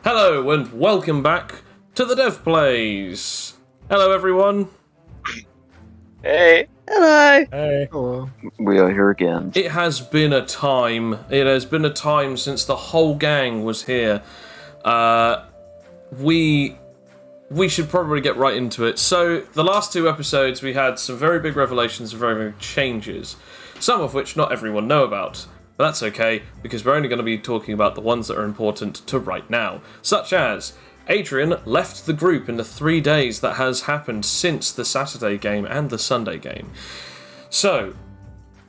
Hello and welcome back to the Dev Plays. Hello everyone. Hey. Hello. Hey. Hello. We are here again. It has been a time. It has been a time since the whole gang was here. We should probably get right into it. So, the last two episodes we had some very big revelations and very big changes, some of which not everyone know about. But that's okay, because we're only going to be talking about the ones that are important to right now, such as Adrian left the group in the 3 days that has happened since the Saturday game and the Sunday game. So,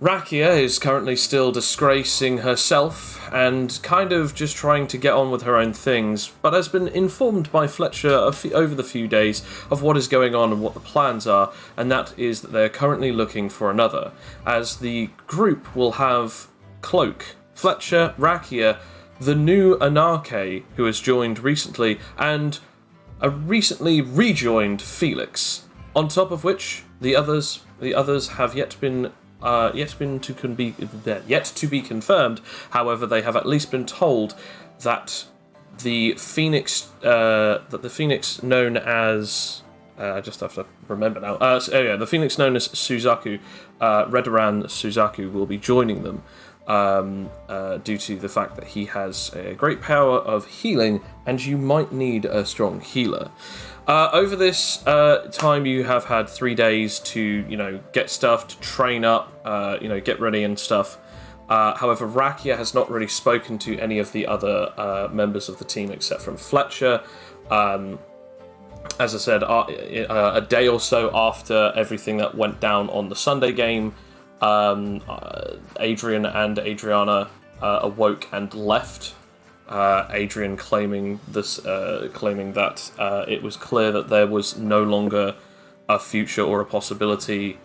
Rakia is currently still disgracing herself and kind of just trying to get on with her own things, but has been informed by Fletcher over the few days of what is going on and what the plans are, and that is that they're currently looking for another, as the group will have Cloak, Fletcher, Rakia, the new Anarche, who has joined recently, and a recently rejoined Felix. On top of which, the others have yet to be confirmed. However, they have at least been told that the Phoenix known as I just have to remember now. The Phoenix known as Suzaku, Redoran Suzaku, will be joining them. Due to the fact that he has a great power of healing, and you might need a strong healer. Over this time, you have had 3 days to, get stuff, to train up, get ready and stuff. However, Rakia has not really spoken to any of the other members of the team except from Fletcher. As I said, a day or so after everything that went down on the Sunday game, Adrian and Adriana awoke and left. Adrian claiming that it was clear that there was no longer a future or a possibility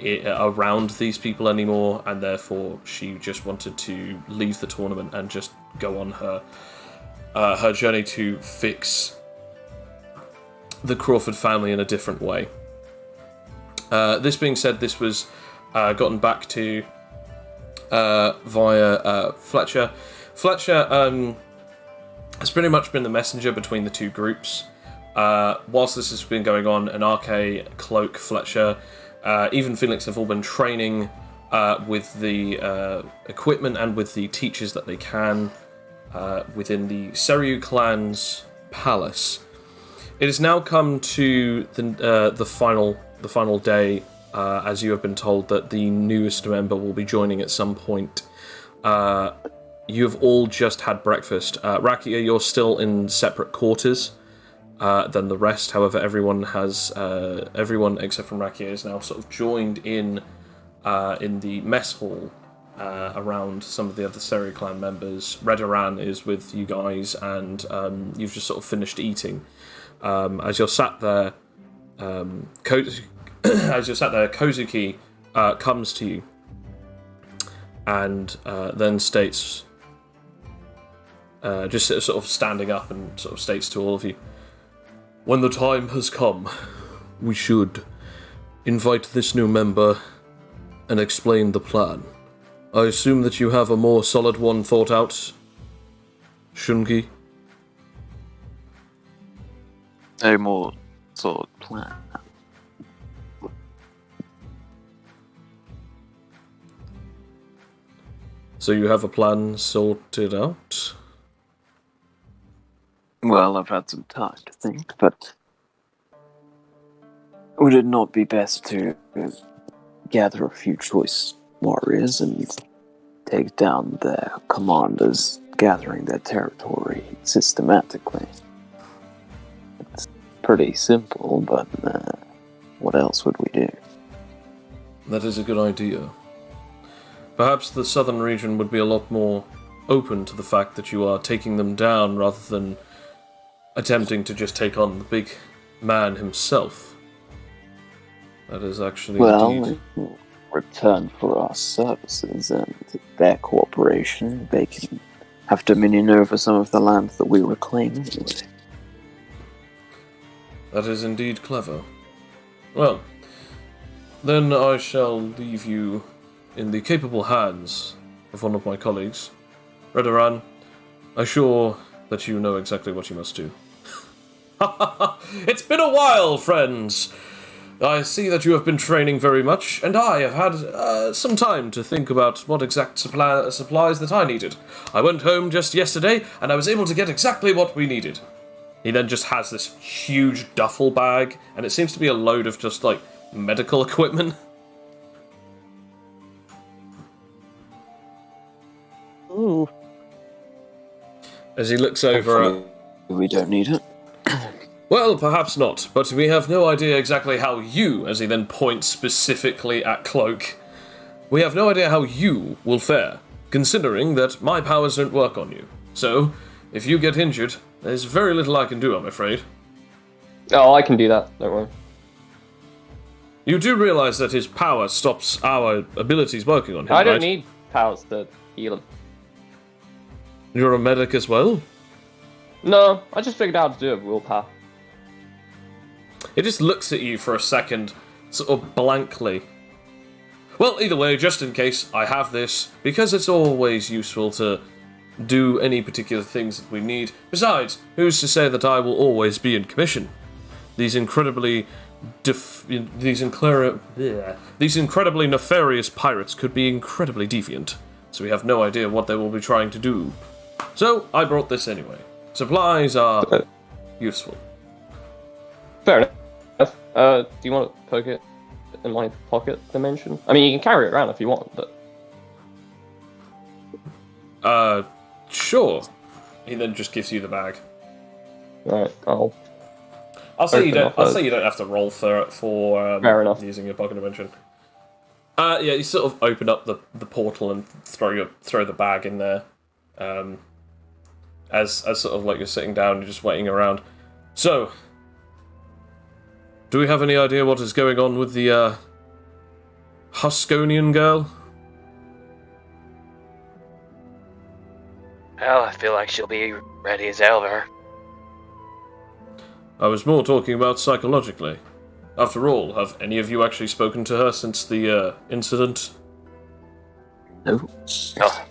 around these people anymore, and therefore she just wanted to leave the tournament and just go on her journey to fix the Crawford family in a different way. This being said, this was gotten back to via Fletcher. Fletcher has pretty much been the messenger between the two groups. Whilst this has been going on, Anarche, Cloak, Fletcher, even Felix have all been training with the equipment and with the teachers that they can within the Seryu clan's palace. It has now come to the final day. As you have been told that the newest member will be joining at some point. You have all just had breakfast. Rakia, you're still in separate quarters than the rest. However, everyone except from Rakia is now sort of joined in the mess hall around some of the other Seryu clan members. Redoran is with you guys, and you've just sort of finished eating. As you're sat there, Kozuki comes to you and then states, just sort of standing up and sort of states to all of you, "When the time has come, we should invite this new member and explain the plan. I assume that you have a more solid one thought out, Shungi?" A more solid plan. So you have a plan sorted out? Well, I've had some time to think, but would it not be best to gather a few choice warriors and take down their commanders, gathering their territory systematically? It's pretty simple, but what else would we do? That is a good idea. Perhaps the southern region would be a lot more open to the fact that you are taking them down rather than attempting to just take on the big man himself. That is actually indeed. In return for our services and their cooperation, they can have dominion over some of the land that we reclaim anyway. That is indeed clever. Well, then I shall leave you in the capable hands of one of my colleagues. Redoran, I assure that you know exactly what you must do. It's been a while, friends! I see that you have been training very much, and I have had some time to think about what exact supplies that I needed. I went home just yesterday, and I was able to get exactly what we needed. He then just has this huge duffel bag, and it seems to be a load of just, like, medical equipment. Ooh. As he looks over at... We don't need it. Well, perhaps not, but we have no idea exactly how you, as he then points specifically at Cloak, we have no idea how you will fare, considering that my powers don't work on you. So, if you get injured, there's very little I can do, I'm afraid. Oh, I can do that, don't worry. You do realize that his power stops our abilities working on him, I don't right? need powers to heal him. You're a medic as well? No, I just figured out how to do it with willpower. He just looks at you for a second, sort of blankly. Well, either way, just in case, I have this, because it's always useful to do any particular things that we need. Besides, who's to say that I will always be in commission? These incredibly these incredibly nefarious pirates could be incredibly deviant, so we have no idea what they will be trying to do. So, I brought this anyway. Supplies are useful. Fair enough. Do you want to poke it in my pocket dimension? I mean, you can carry it around if you want, but... Sure. He then just gives you the bag. Right, I'll say you don't have to roll for Fair enough. Using your pocket dimension. Yeah, you sort of open up the portal and throw the bag in there. As sort of like you're sitting down, you're just waiting around. So, do we have any idea what is going on with the Huskonian girl? Well, I feel like she'll be ready as ever. I was more talking about psychologically. After all, have any of you actually spoken to her since the incident? No. Oh,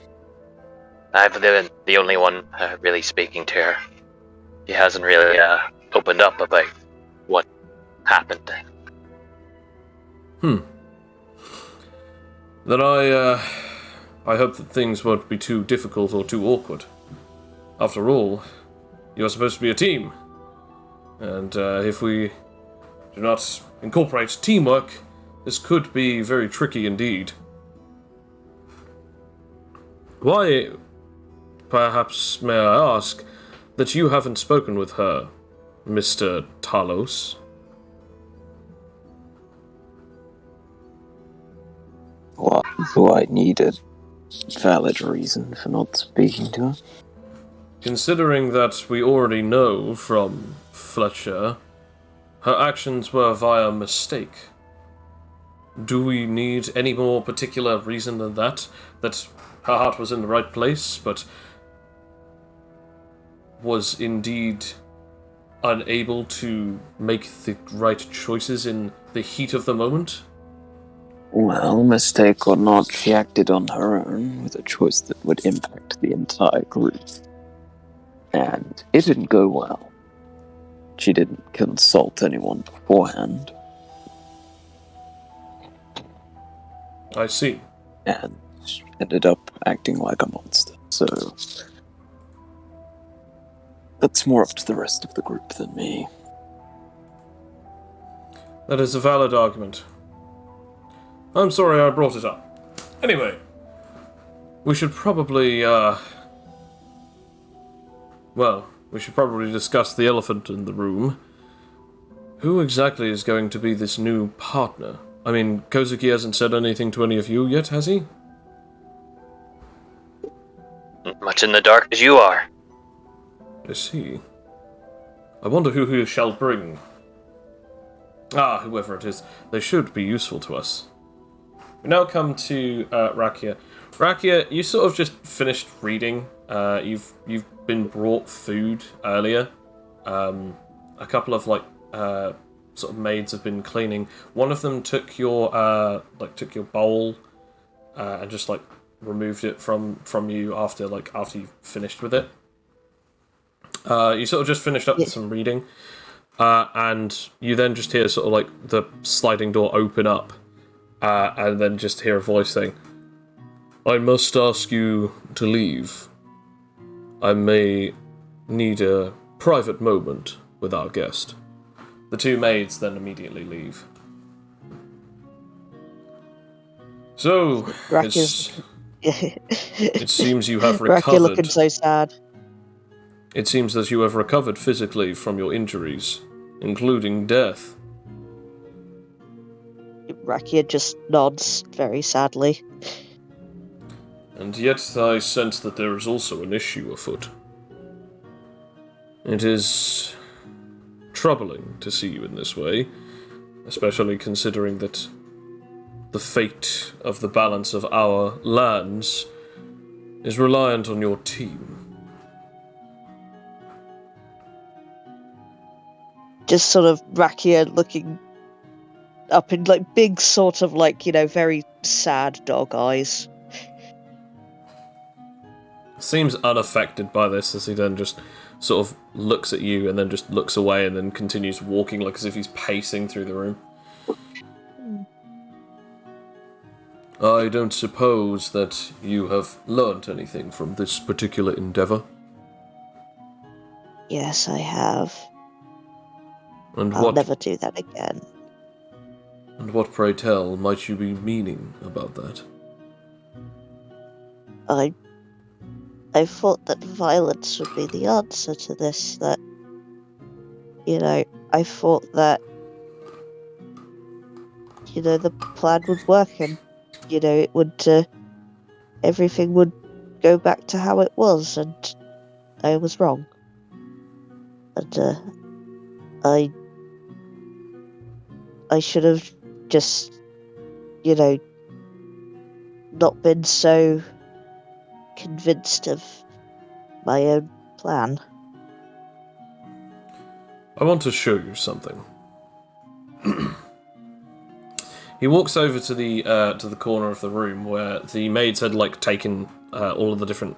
I've been the only one really speaking to her. She hasn't really opened up about what happened. Then I hope that things won't be too difficult or too awkward. After all, you're supposed to be a team. And if we do not incorporate teamwork, this could be very tricky indeed. Why, perhaps may I ask, that you haven't spoken with her, Mr. Talos? Well, do I need a valid reason for not speaking to her? Considering that we already know from Fletcher, her actions were via mistake. Do we need any more particular reason than that? That her heart was in the right place, but was indeed unable to make the right choices in the heat of the moment? Well, mistake or not, she acted on her own with a choice that would impact the entire group. And it didn't go well. She didn't consult anyone beforehand. I see. And she ended up acting like a monster. So that's more up to the rest of the group than me. That is a valid argument. I'm sorry I brought it up. Anyway, we should probably, we should probably discuss the elephant in the room. Who exactly is going to be this new partner? I mean, Kozuki hasn't said anything to any of you yet, has he? Much in the dark as you are. I see. I wonder who he shall bring. Ah, whoever it is. They should be useful to us. We now come to Rakia. Rakia, you sort of just finished reading. You've been brought food earlier. A couple of sort of maids have been cleaning. One of them took your bowl and just removed it from you after you finished with it. You sort of just finished up with some reading, and you then just hear sort of like the sliding door open up, and then just hear a voice saying, "I must ask you to leave. I may need a private moment with our guest." The two maids then immediately leave. So, it seems you have recovered. Rakia looking so sad. It seems that you have recovered physically from your injuries, including death. Rakia just nods very sadly. And yet I sense that there is also an issue afoot. It is troubling to see you in this way, especially considering that the fate of the balance of our lands is reliant on your team. Just sort of Rakia looking up in like big sort of like, very sad dog eyes. Seems unaffected by this as he then just sort of looks at you and then just looks away and then continues walking like as if he's pacing through the room. I don't suppose that you have learnt anything from this particular endeavour. Yes, I have. And I'll never do that again. And what, pray tell, might you be meaning about that? I thought that violence would be the answer to this, that, I thought that, the plan would work and, it would, everything would go back to how it was, and I was wrong. And, I should have just, not been so convinced of my own plan. I want to show you something. He walks over to the corner of the room where the maids had taken all of the different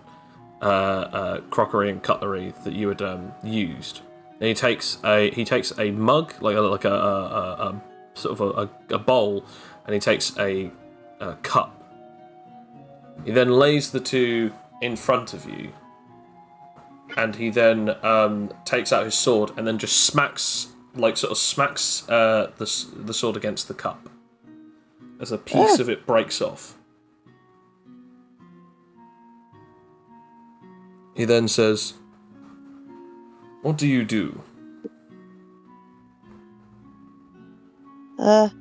crockery and cutlery that you had used. And he takes a mug, like a sort of a bowl, and he takes a cup. He then lays the two in front of you, and he then takes out his sword and then just smacks the sword against the cup as a piece of it breaks off. He then says, "What do you do?" What?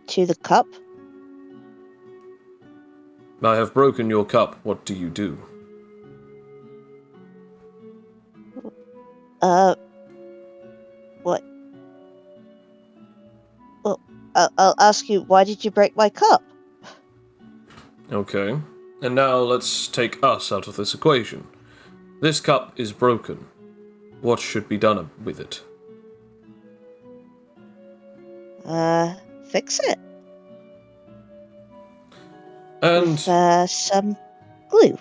To the cup? I have broken your cup. What do you do? What? Well, I'll ask you, why did you break my cup? Okay. And now let's take us out of this equation. This cup is broken. What should be done with it? Fix it. And With, some glue.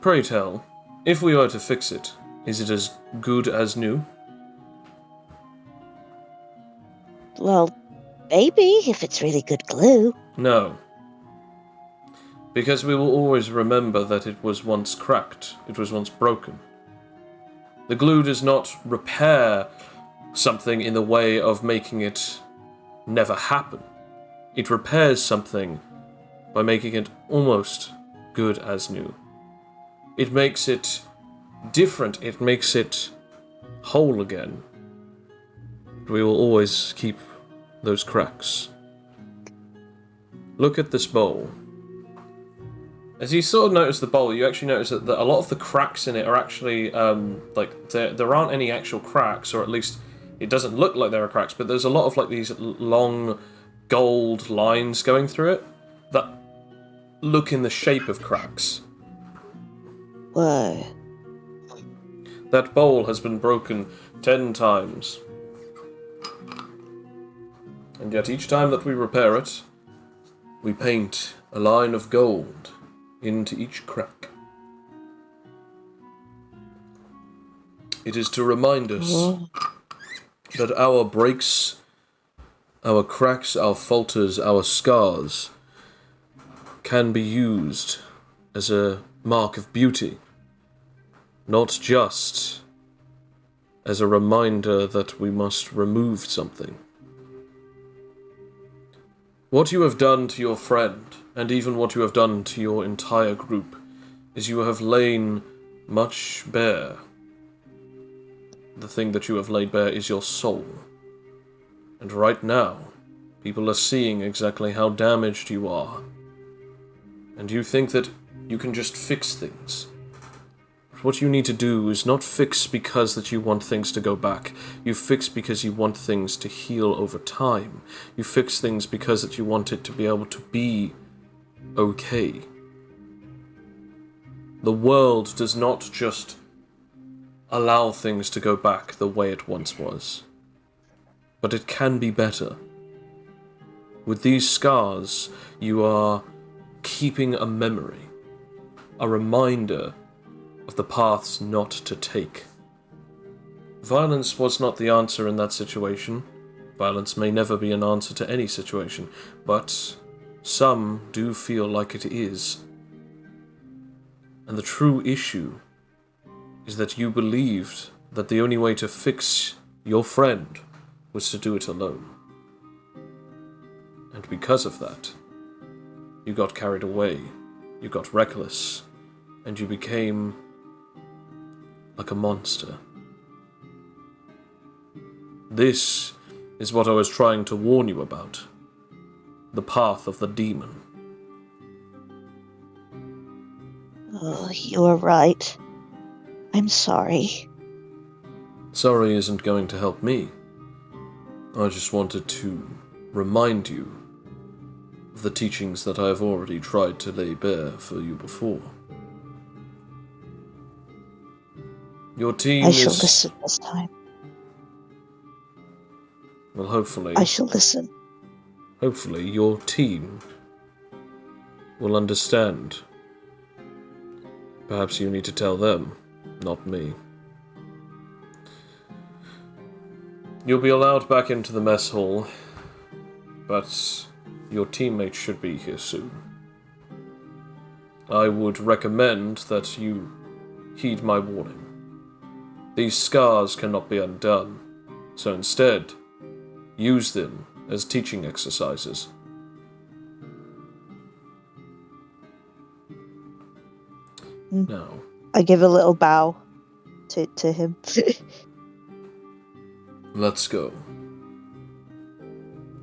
pray tell, if we were to fix it, is it as good as new? Well, maybe, if it's really good glue. No. Because we will always remember that it was once cracked, it was once broken. The glue does not repair something in the way of making it never happen. It repairs something by making it almost good as new. It makes it different, it makes it whole again. We will always keep those cracks. Look at this bowl. As you sort of notice the bowl, you actually notice that a lot of the cracks in it are actually, there aren't any actual cracks, or at least it doesn't look like there are cracks, but there's a lot of these long gold lines going through it that look in the shape of cracks. Whoa. That bowl has been broken 10 times. And yet each time that we repair it, we paint a line of gold into each crack. It is to remind us Oh, that our breaks, our cracks, our falters, our scars can be used as a mark of beauty, not just as a reminder that we must remove something. What you have done to your friend, and even what you have done to your entire group, is you have lain much bare. The thing that you have laid bare is your soul. And right now, people are seeing exactly how damaged you are. And you think that you can just fix things. But what you need to do is not fix because that you want things to go back. You fix because you want things to heal over time. You fix things because that you want it to be able to be okay. The world does not just allow things to go back the way it once was. But it can be better. With these scars, you are keeping a memory, a reminder of the paths not to take. Violence was not the answer in that situation. Violence may never be an answer to any situation, but some do feel like it is. And the true issue is that you believed that the only way to fix your friend was to do it alone. And because of that, you got carried away, you got reckless, and you became like a monster. This is what I was trying to warn you about. The path of the demon. oh, you are right. I'm sorry. Sorry isn't going to help me. I just wanted to remind you of the teachings that I have already tried to lay bare for you before. Your team I shall is... listen this time. Well, hopefully... I shall listen. Hopefully your team will understand. Perhaps you need to tell them, not me. You'll be allowed back into the mess hall, but your teammates should be here soon. I would recommend that you heed my warning. These scars cannot be undone, so instead, use them as teaching exercises. Now, I give a little bow to him. let's go.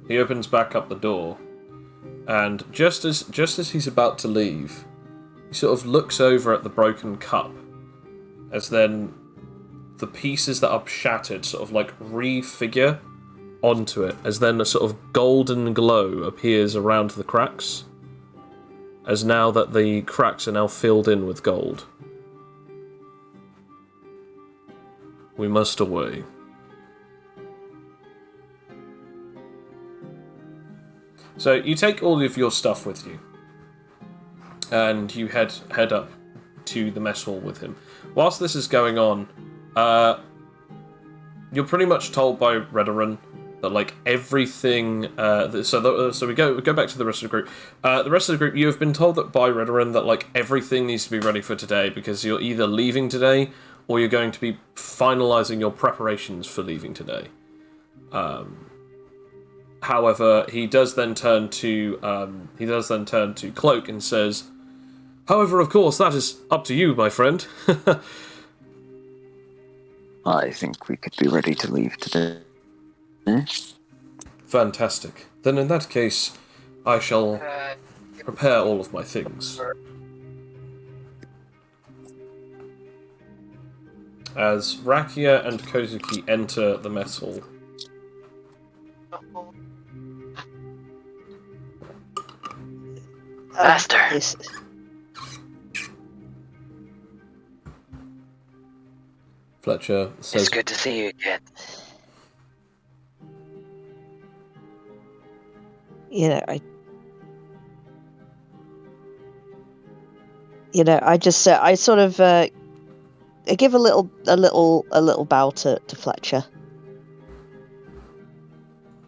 He opens back up the door, and just as he's about to leave, he sort of looks over at the broken cup, as then the pieces that are shattered sort of like refigure onto it, as then a sort of golden glow appears around the cracks, as now that the cracks are now filled in with gold. We must away. So you take all of your stuff with you, and you head up to the mess hall with him. Whilst this is going on, you're pretty much told by Redoran that like everything. So we go back to the rest of the group. The rest of the group, you have been told that by Redoran that like everything needs to be ready for today because you're either leaving today or you're going to be finalizing your preparations for leaving today. However, he does then turn to Cloak and says, "However, of course, that is up to you, my friend." I think we could be ready to leave today. Fantastic. Then in that case, I shall prepare all of my things. As Rakia and Kozuki enter the mess hall. Master. Yes. Fletcher says, It's good to see you again. I just, I sort of give a little bow to Fletcher.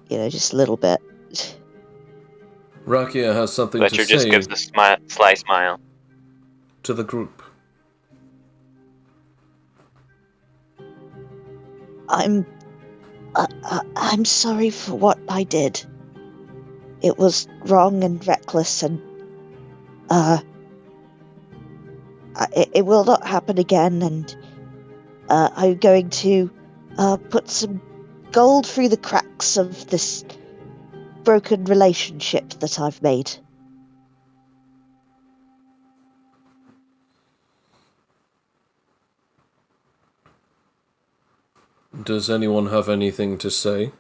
Just a little bit. Rakia has something Fletcher to just say gives a sly smile. to the group. I'm sorry for what I did. It was wrong and reckless, and it will not happen again. And I'm going to put some gold through the cracks of this broken relationship that I've made. Does anyone have anything to say?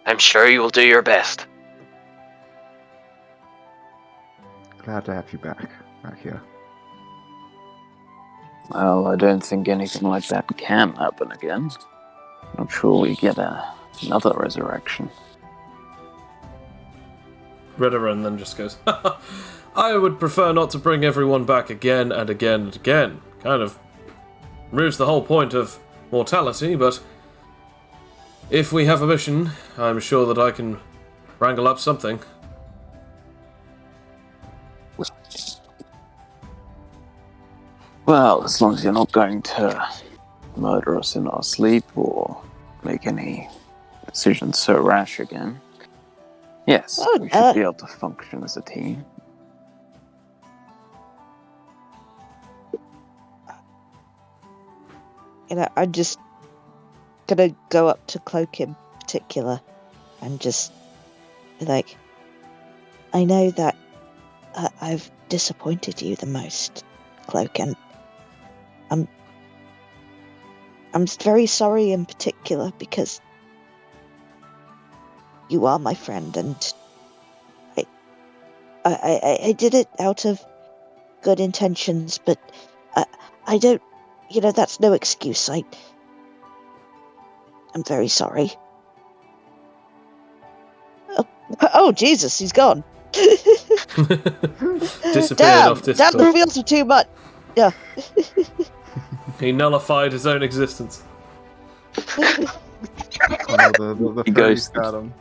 I'm sure you will do your best. Glad to have you back here. Well, I don't think anything like that can happen again. Not sure we get another resurrection. Redoran then just goes, I would prefer not to bring everyone back again and again and again. Kind of removes the whole point of mortality, but if we have a mission, I'm sure that I can wrangle up something. Well, as long as you're not going to murder us in our sleep or make any decisions so rash again. Yes, we should be able to function as a team. I'm just gonna go up to Cloak in particular and just be like, I know that I've disappointed you the most, Cloak, and I'm very sorry in particular because you are my friend, and I did it out of good intentions, but I don't, that's no excuse. I'm very sorry. Oh Jesus, he's gone. Disappeared off Discord. Damn, the reveals are too much. Yeah. He nullified his own existence. Oh no, the He fairies ghosted. got him.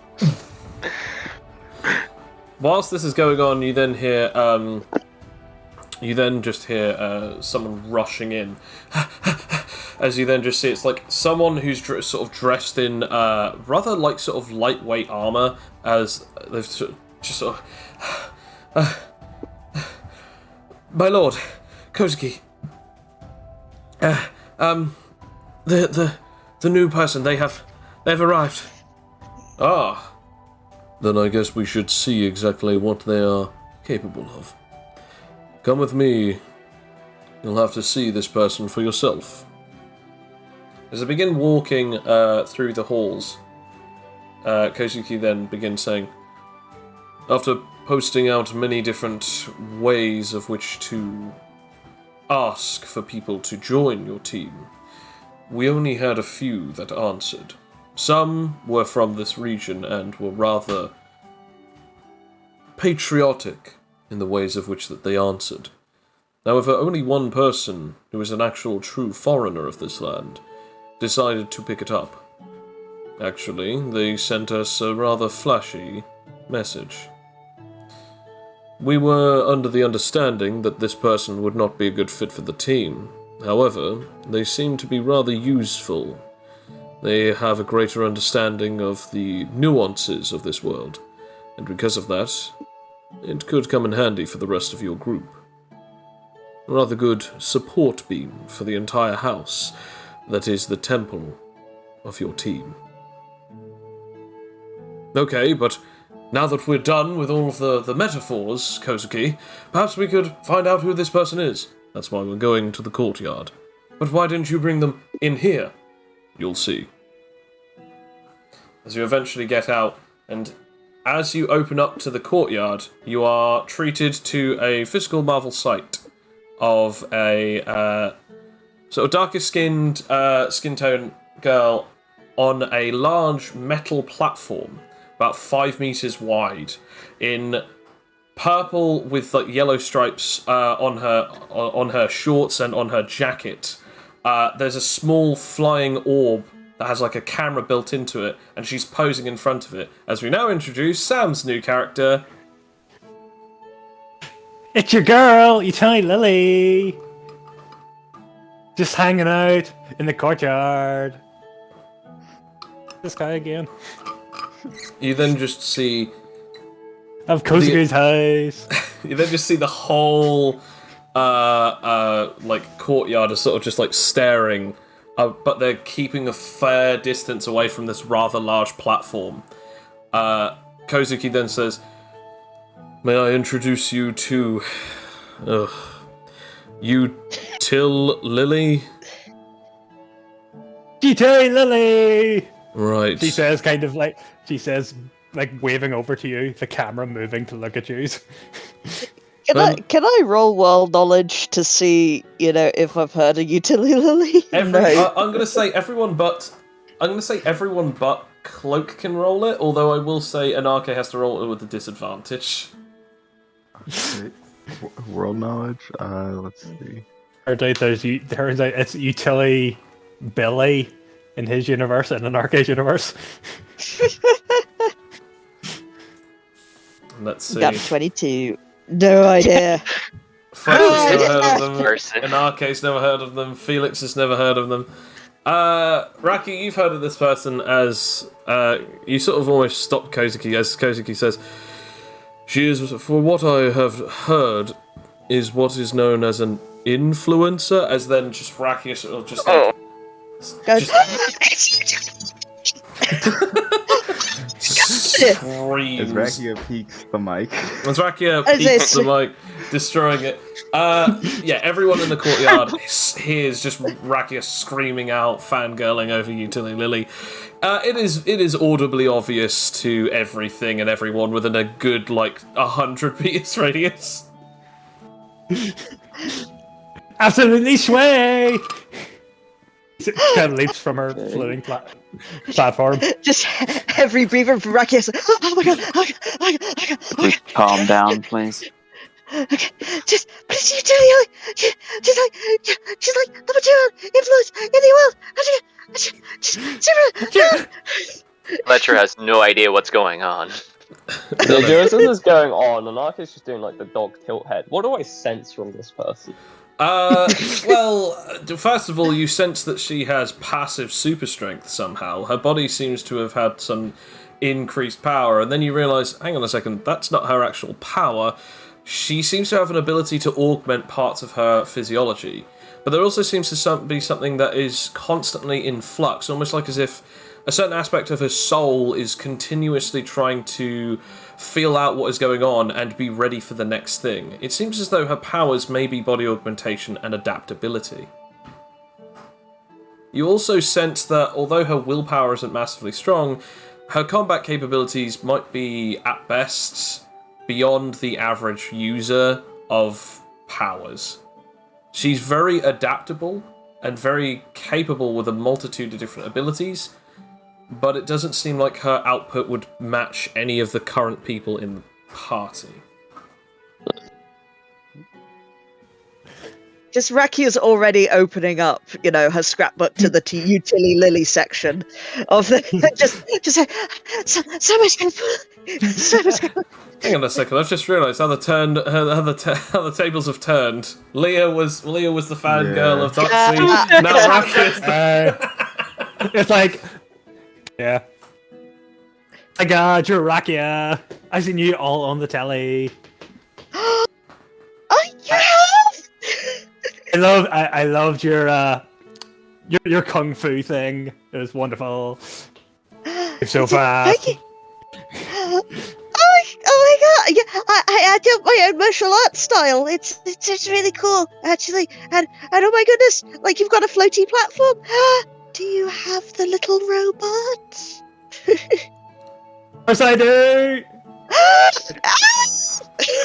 Whilst this is going on, you then hear, someone rushing in. As you then just see, it's like someone who's sort of dressed in rather like sort of lightweight armor, as they've just sort of. My lord, Kozuki. The new person, they've arrived. Ah. Then I guess we should see exactly what they are capable of. Come with me. You'll have to see this person for yourself. As I begin walking through the halls, Kozuki then begins saying, after posting out many different ways of which to ask for people to join your team, we only had a few that answered. Some were from this region and were rather patriotic in the ways of which that they answered. However, only one person, who is an actual true foreigner of this land, decided to pick it up. Actually, they sent us a rather flashy message. We were under the understanding that this person would not be a good fit for the team. However, they seem to be rather useful. They have a greater understanding of the nuances of this world, and because of that, it could come in handy for the rest of your group. A rather good support beam for the entire house that is the temple of your team. Okay, but now that we're done with all of the metaphors, Kozuki, perhaps we could find out who this person is. That's why we're going to the courtyard. But why didn't you bring them in here? You'll see. As you eventually get out, and as you open up to the courtyard, you are treated to a physical marvel sight of a sort of darker-skinned skin tone girl on a large metal platform, about 5 meters wide, in purple with like yellow stripes on her shorts and on her jacket. There's a small flying orb that has like a camera built into it, and she's posing in front of it. As we now introduce Sam's new character. It's your girl, you tiny Lily. Just hanging out in the courtyard. This guy again. You then just see Of Kozuki's house. you then just see the whole like courtyard is sort of just like staring, but they're keeping a fair distance away from this rather large platform. Kozuki then says, "May I introduce you to Till Lily?" GTA Lily! Right. She says, waving over to you, the camera moving to look at you. Can I roll world knowledge to see, if I've heard of utility? No. I'm gonna say everyone but Cloak can roll it. Although I will say Anarche has to roll it with a disadvantage. Okay. World knowledge. Let's see. Turns out it's utility Billy in his universe and an arcade universe. Let's see. Got 22. No idea. Fletcher's never heard of them. Anarche's never heard of them. Felix has never heard of them. Raki, you've heard of this person as you sort of almost stop Kozuki as Kozuki says, "She is, for what I have heard, is what is known as an influencer." As then just Raki sort of just like screams. As Rakia peeks the mic. As Rakia peeks the mic, destroying it. Yeah, everyone in the courtyard hears just Rakia screaming out, fangirling over Utility Lily. It is audibly obvious to everything and everyone within a good 100 meters radius. Absolutely sway! She kind of leaps from her floating platform. Just every breather from Rakia is like, oh my god, oh my god, oh my god, oh my god. Calm down, please. Okay, just, but it's utility. She's like the material influence in the world. Fletcher has no idea what's going on. During this is going on, Anarchi's just doing the dog tilt head. What do I sense from this person? Well, first of all, you sense that she has passive super strength somehow. Her body seems to have had some increased power, and then you realise, hang on a second, that's not her actual power. She seems to have an ability to augment parts of her physiology. But there also seems to be something that is constantly in flux, almost like as if a certain aspect of her soul is continuously trying to feel out what is going on and be ready for the next thing. It seems as though her powers may be body augmentation and adaptability. You also sense that although her willpower isn't massively strong, her combat capabilities might be, at best, beyond the average user of powers. She's very adaptable and very capable with a multitude of different abilities, but it doesn't seem like her output would match any of the current people in the party. Just Rakia's already opening up, her scrapbook to the Utility Lily section of the so much. Hang on a second, I've just realised how the tables have turned. Leah was the fangirl of Toxie. Now Rakia's It's like, yeah. My god, you're Rakia. I've seen you all on the telly. Oh, you have? I loved your kung fu thing. It was wonderful. It's so fast. Thank you. Oh my god! Yeah, I do my own martial arts style. It's really cool, actually. And oh my goodness, you've got a floaty platform. Do you have the little robot? Of course I do.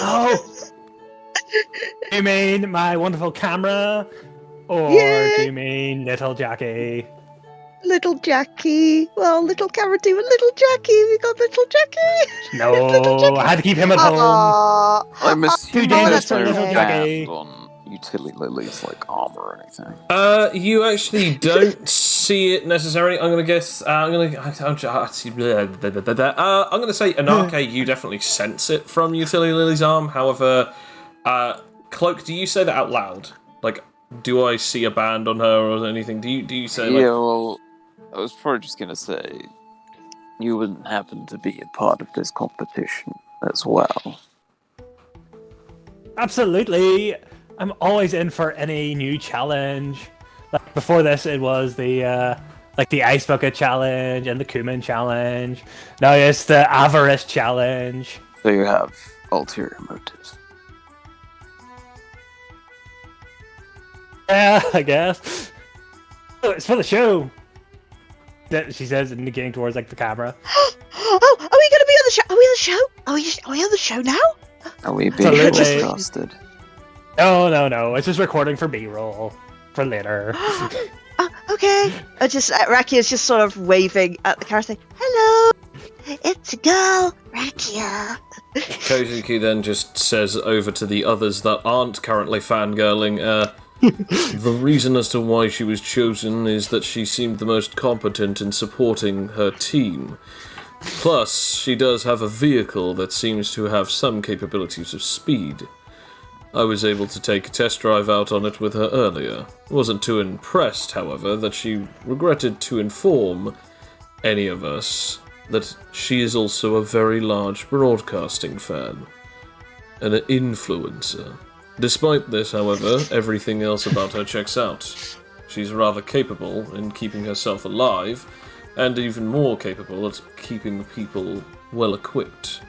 Oh. Do you mean my wonderful camera? Or do you mean little Jackie? Little Jackie. Well, little Cameron too, but little Jackie. We got little Jackie. No, I had to keep him at home. Aww. I'm assuming dangerous there's for no little Jackie. band on Utility Lily's armor or anything. You actually don't see it necessarily. I'm gonna guess. I'm gonna say Anarche. You definitely sense it from Utility Lily's arm. However, Cloak, do you say that out loud? Like, do I see a band on her or anything? Do you say like? Yeah, well, I was probably just gonna say you wouldn't happen to be a part of this competition as well. Absolutely. I'm always in for any new challenge. Like before this, it was the Ice Bucket Challenge and the Cumin Challenge. Now it's the Avarice Challenge. So you have ulterior motives. Yeah, I guess. Oh, it's for the show. She says, indicating towards the camera. Oh, are we going to be on the show? Are we on the show? Are we on the show now? Are we being Absolutely. broadcasted? No. It's just recording for B-roll for later. Oh, okay. Rakia is just sort of waving at the camera saying, "Hello, it's a girl, Rakia." Kozuki then just says over to the others that aren't currently fangirling, the reason as to why she was chosen is that she seemed the most competent in supporting her team. Plus, she does have a vehicle that seems to have some capabilities of speed. I was able to take a test drive out on it with her earlier. Wasn't too impressed, however, that she regretted to inform any of us that she is also a very large broadcasting fan. An influencer. Despite this, however, everything else about her checks out. She's rather capable in keeping herself alive, and even more capable at keeping people well equipped.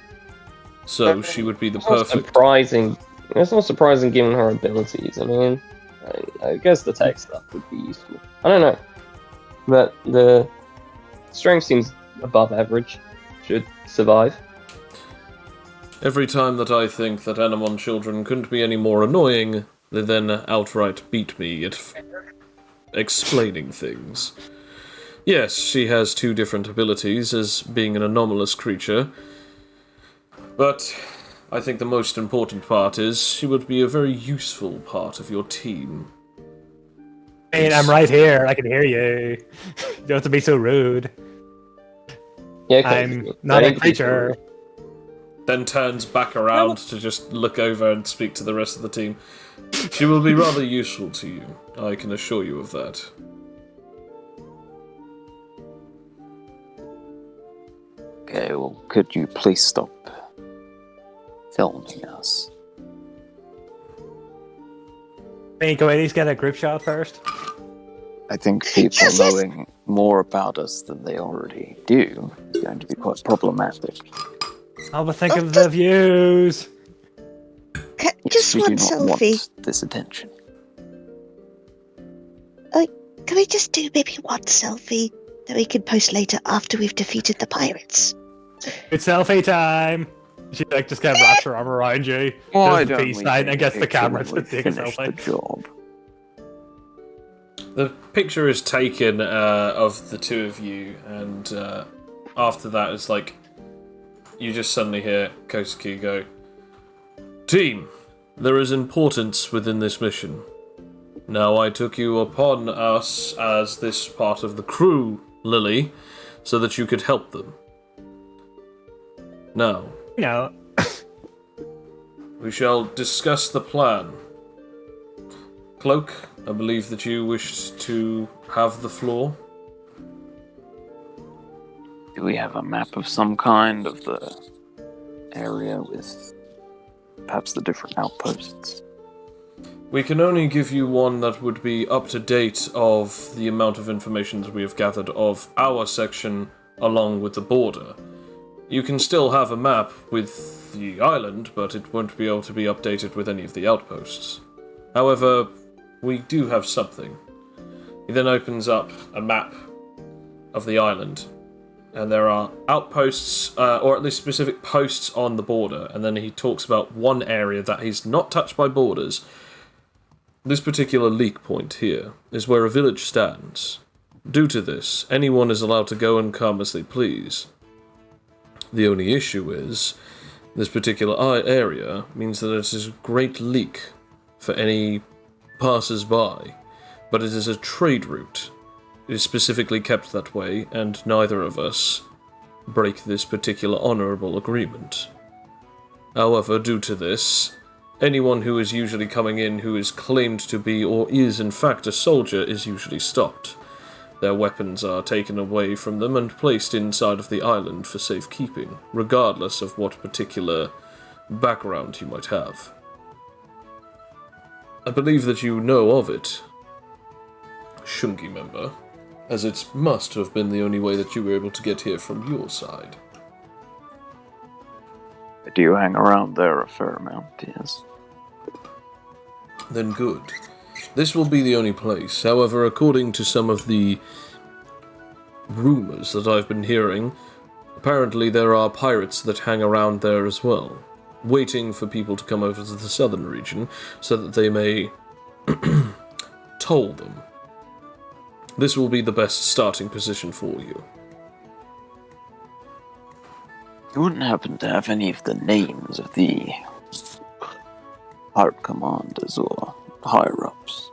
So she would be the perfect... Surprising. It's not surprising given her abilities. I mean, I guess the tech stuff would be useful. I don't know. But the strength seems above average. Should survive. Every time that I think that Anemon children couldn't be any more annoying, they then outright beat me at explaining things. Yes, she has two different abilities as being an anomalous creature, but I think the most important part is she would be a very useful part of your team. I mean, I'm right here. I can hear you. You don't have to be so rude. Yeah, okay. I'm not a creature. Then turns back around to just look over and speak to the rest of the team. She will be rather useful to you, I can assure you of that. Okay, well, could you please stop filming us? Hey, go at least get a group shot first. I think people knowing more about us than they already do is going to be quite problematic. I'll but think of the views. Just we one do not selfie. want this attention. Can we just do maybe one selfie that we can post later after we've defeated the pirates? It's selfie time. She just kind of wraps her arm around you, Why does the don't peace we sign, and take gets a the picture camera when to we take a finish the selfie. job? The picture is taken of the two of you, and after that it's like, you just suddenly hear Kosuke go, "Team, there is importance within this mission. Now I took you upon us as this part of the crew, Lily, so that you could help them. Now, No. we shall discuss the plan. Cloak, I believe that you wished to have the floor." Do we have a map of some kind of the area with perhaps the different outposts? We can only give you one that would be up to date of the amount of information that we have gathered of our section along with the border. You can still have a map with the island, but it won't be able to be updated with any of the outposts. However, we do have something. He then opens up a map of the island, and there are outposts, or at least specific posts on the border, and then he talks about one area that is not touched by borders. This particular leak point here is where a village stands. Due to this, anyone is allowed to go and come as they please. The only issue is, this particular area means that it is a great leak for any passers-by, but it is a trade route. It is specifically kept that way, and neither of us break this particular honourable agreement. However, due to this, anyone who is usually coming in who is claimed to be or is in fact a soldier is usually stopped. Their weapons are taken away from them and placed inside of the island for safekeeping, regardless of what particular background you might have. I believe that you know of it, Shungi member, as it must have been the only way that you were able to get here from your side. I do hang around there a fair amount, yes. Then good. This will be the only place. However, according to some of the rumors that I've been hearing, apparently there are pirates that hang around there as well, waiting for people to come over to the southern region so that they may toll them. This will be the best starting position for you. You wouldn't happen to have any of the names of the pirate commanders or higher-ups?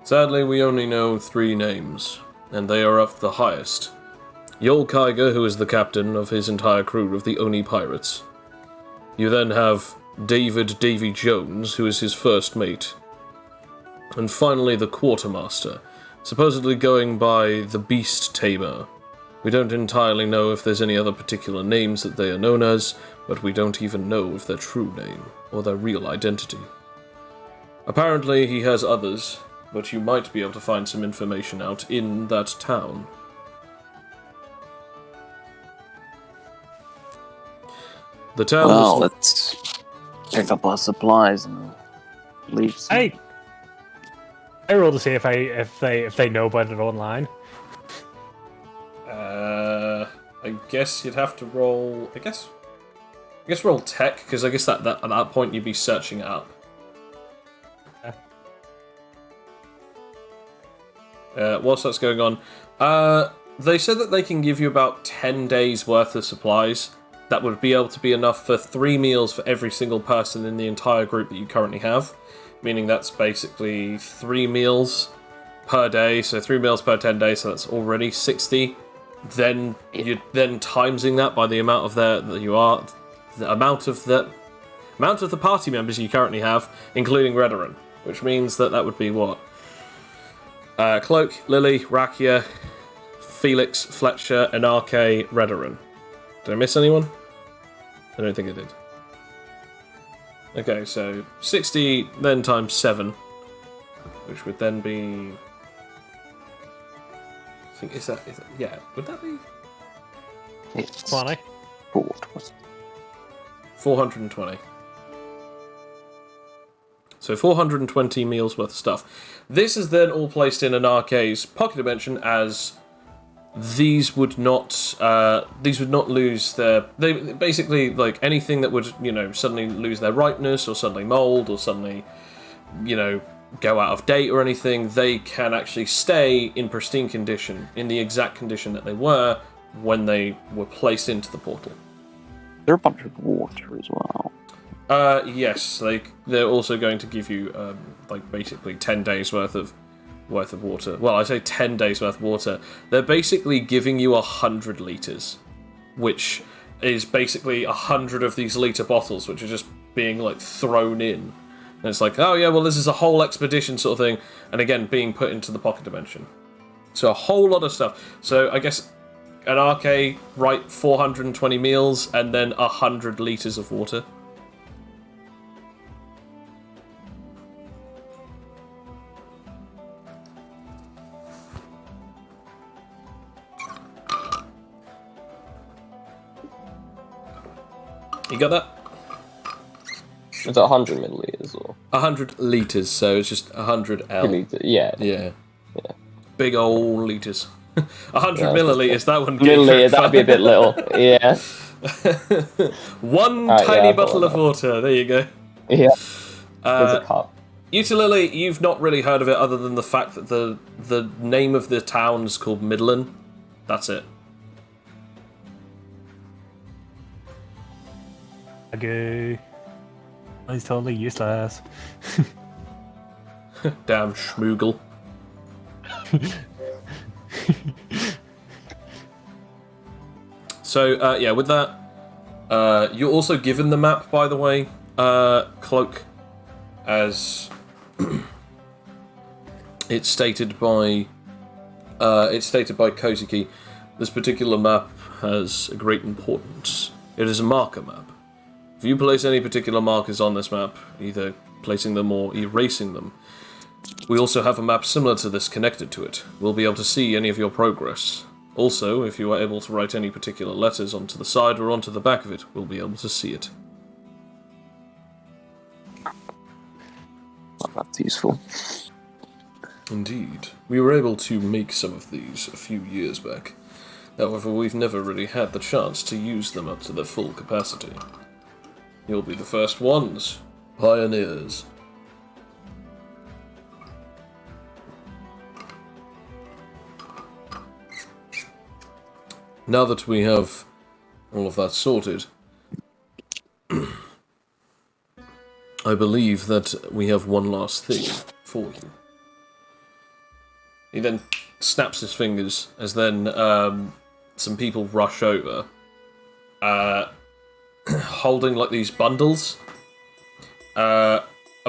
Sadly, we only know 3 names, and they are of the highest. Yol Kiger, who is the captain of his entire crew of the Oni pirates. You then have David Davy Jones, who is his first mate. And finally the quartermaster, supposedly going by the Beast Tamer. We don't entirely know if there's any other particular names that they are known as, but we don't even know if their true name, or their real identity. Apparently he has others, but you might be able to find some information out in that town. The town Well, is... let's pick up our supplies and leave. I roll to see if they know about it online. I guess you'd have to roll... I guess roll tech, because I guess that at that point you'd be searching it up. Whilst that's going on, they said that they can give you about 10 days worth of supplies. That would be able to be enough for 3 meals for every single person in the entire group that you currently have. Meaning that's basically 3 meals per day, so 3 meals per 10 days, so that's already 60. Then you're then timesing that by the amount of the amount of the party members you currently have, including Redoran, which means that would be what? Cloak, Lily, Rakia, Felix, Fletcher, Anarche, Redoran. Did I miss anyone? I don't think I did. Okay, so 60 then times 7, which would then be... I think, is that yeah, would that be... It's 20. 420. So 420 meals worth of stuff. This is then all placed in Anarche's pocket dimension, as these would not lose their... They basically, like, anything that would, suddenly lose their ripeness, or suddenly mold, or suddenly, go out of date or anything, they can actually stay in pristine condition, in the exact condition that they were when they were placed into the portal. There are a bunch of water as well. Yes, they're also going to give you, basically 10 days worth of water. Well, I say 10 days worth of water. They're basically giving you 100 litres, which is basically 100 of these litre bottles, which are just being, thrown in. And it's like, oh yeah, well, this is a whole expedition sort of thing, and again, being put into the pocket dimension. So a whole lot of stuff. So I guess an Arche, right, 420 meals, and then 100 litres of water. You got that? It's 100 milliliters or 100 litres, so it's just 100 L. Yeah. Big old litres. 100 Yeah, millilitres, that wouldn't milliliter, that'd be a bit little. Yeah. One Right, tiny yeah, bottle of water, there you go. Yeah. There's a cup. Ukulele, you've not really heard of it other than the fact that the name of the town is called Midland. That's it. Okay. He's totally useless. Damn schmoogle. So, yeah, with that, you're also given the map, by the way, Cloak, as it's stated by Kozuki. This particular map has a great importance. It is a marker map. If you place any particular markers on this map, either placing them or erasing them, we also have a map similar to this connected to it. We'll be able to see any of your progress. Also, if you are able to write any particular letters onto the side or onto the back of it, we'll be able to see it. Well, that's useful. Indeed. We were able to make some of these a few years back. However, we've never really had the chance to use them up to their full capacity. You'll be the first ones. Pioneers. Now that we have all of that sorted, I believe that we have one last thing for you. He then snaps his fingers as then some people rush over, holding like these bundles. A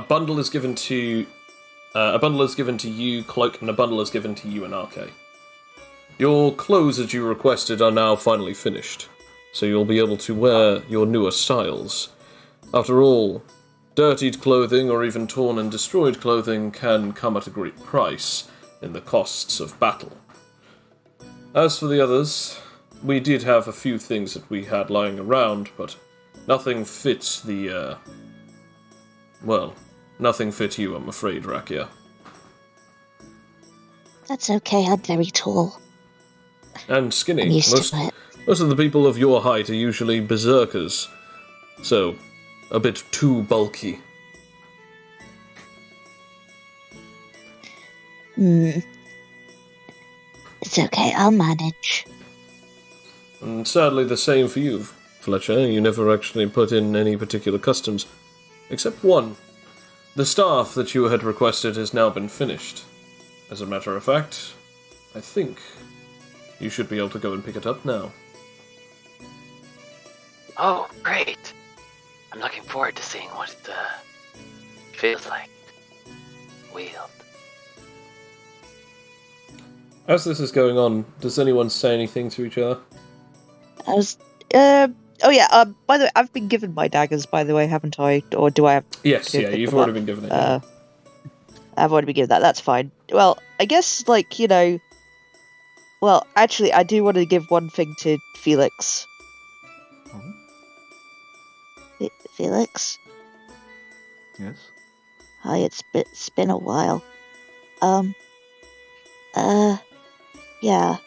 bundle is given to you, Cloak, and a bundle is given to you and RK. Your clothes that you requested are now finally finished, so you'll be able to wear your newer styles. After all, dirtied clothing or even torn and destroyed clothing can come at a great price in the costs of battle. As for the others, we did have a few things that we had lying around, but nothing fits the, nothing fit you, I'm afraid, Rakia. That's okay, I'm very tall. And skinny. I'm used to it. Most of the people of your height are usually berserkers, so a bit too bulky. It's okay, I'll manage. And sadly the same for you, Fletcher. You never actually put in any particular customs, except one. The staff that you had requested has now been finished. As a matter of fact, I think you should be able to go and pick it up now. Oh, great. I'm looking forward to seeing what it feels like. Wield. As this is going on, does anyone say anything to each other? By the way, I've been given my daggers, by the way, haven't I? Or do I have Yes, to yeah, pick you've them already up? been given it. I've already been given that, that's fine. Well, I guess, well, actually, I do want to give one thing to Felix. Felix? Yes? Hi, it's been a while. Yeah.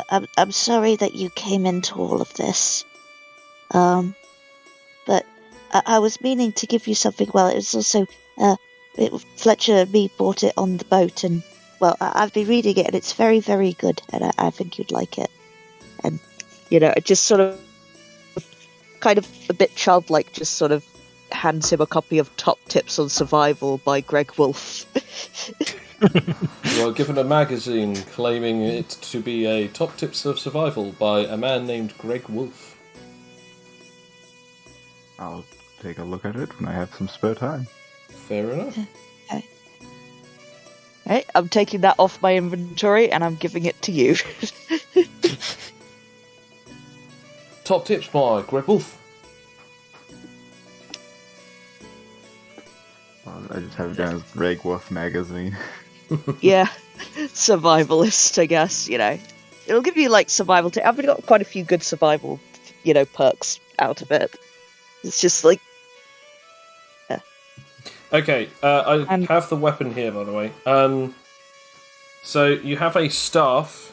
I'm sorry that you came into all of this. But I was meaning to give you something. Well, it was also, Fletcher and me bought it on the boat, and, well, I've been reading it, and it's very, very good, and I think you'd like it. And, it just sort of, kind of a bit childlike, just sort of hands him a copy of Top Tips on Survival by Greg Wolfe. You are given a magazine claiming it to be a Top Tips of Survival by a man named Greg Wolfe. I'll take a look at it when I have some spare time. Fair enough. Right, I'm taking that off my inventory and I'm giving it to you. Top Tips by Greg Wolfe. I just have it down as Greg Wolf magazine. Yeah, survivalist, I guess, It'll give you, survival I've got quite a few good survival, perks out of it. It's just yeah. Okay, I have the weapon here, by the way. So you have a staff.